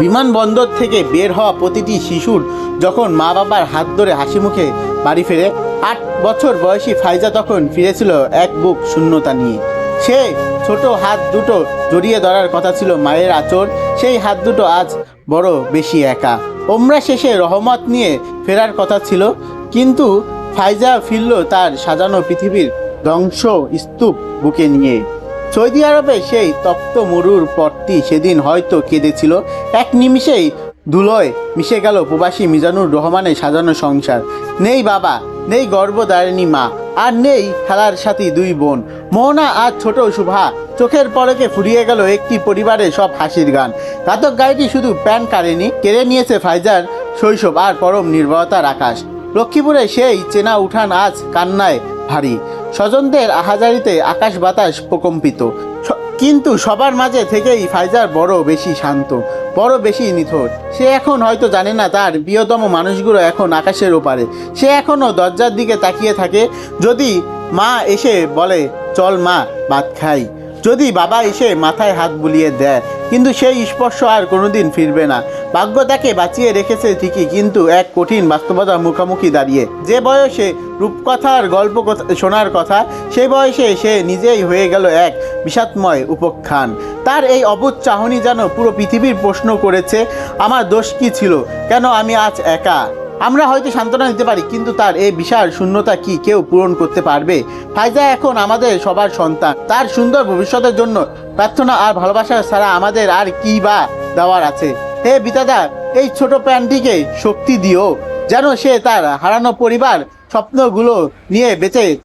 বিমানবন্দর থেকে বের হওয়া প্রতিটি শিশুর যখন মা বাবার হাত ধরে হাসি মুখে বাড়ি ফেরে, 8 বছর বয়সী ফাইজা তখন ফিরেছিল এক বুক শূন্যতা নিয়ে। সে ছোট হাত দুটো জড়িয়ে ধরার কথা ছিল মায়ের আঁচড়, সেই হাত দুটো আজ বড় বেশি একা। ওমরা শেষে রহমত নিয়ে ফেরার কথা ছিল, কিন্তু ফাইজা ফিরল তার সাজানো পৃথিবীর ধ্বংস স্তূপ বুকে নিয়ে। সৌদি আরবে সেই তপ্ত মরুর পথটি সেদিন হয়তো কেঁদেছিল। এক নিমিষেই ধুলোয় মিশে গেল প্রবাসী মিজানুর রহমানের সাজানো সংসার। নেই বাবা, নেই গর্ভধারিণী মা, আর নেই খেলার সাথী 2 বোন, মোহনা আর ছোট শুভা। চোখের পলকে ফুরিয়ে গেল একটি পরিবারের সব হাসির গান। ঘাতক গাড়িটি শুধু প্যান কাড়েনি, কেড়ে নিয়েছে ফাইজার শৈশব আর পরম নির্ভরতার আকাশ। লক্ষ্মীপুরে সেই চেনা উঠান আজ কান্নায় ভারী, স্বজনদের আহাজারিতে আকাশ বাতাস প্রকম্পিত। কিন্তু সবার মাঝে থেকেই ফাইজার বড় বেশি শান্ত, বড় বেশি নিথর। সে এখন হয়তো জানে না তার প্রিয়তম মানুষগুলো এখন আকাশের ওপারে। সে এখনও দরজার দিকে তাকিয়ে থাকে, যদি মা এসে বলে চল মা ভাত খাই, যদি বাবা এসে মাথায় হাত বুলিয়ে দেয়। কিন্তু সেই স্পর্শ আর কোনোদিন ফিরবে না। ভাগ্য তাকে বাঁচিয়ে রেখেছে ঠিকই, কিন্তু এক কঠিন বাস্তবতার মুখোমুখি দাঁড়িয়ে। যে বয়সে রূপকথার গল্প শোনার কথা, সেই বয়সে সে নিজেই হয়ে গেল এক বিষাদময় উপাখ্যান। তার এই অবুঝ চাহনি যেন পুরো পৃথিবীর প্রশ্ন করেছে, আমার দোষ কী ছিল, কেন আমি আজ একা। আমরা হয়তো সান্ত্বনা দিতে পারি, কিন্তু তার এই বিশাল শূন্যতা কি কেউ পূরণ করতে পারবে? ফাইজা এখন আমাদের সবার সন্তান। তার সুন্দর ভবিষ্যতের জন্য প্রার্থনা আর ভালোবাসা ছাড়া আমাদের আর কি বা দেওয়ার আছে? হে বিধাতা, এই ছোট প্রাণটিকে শক্তি দিও, যেন সে তার হারানো পরিবার স্বপ্নগুলো নিয়ে বেঁচে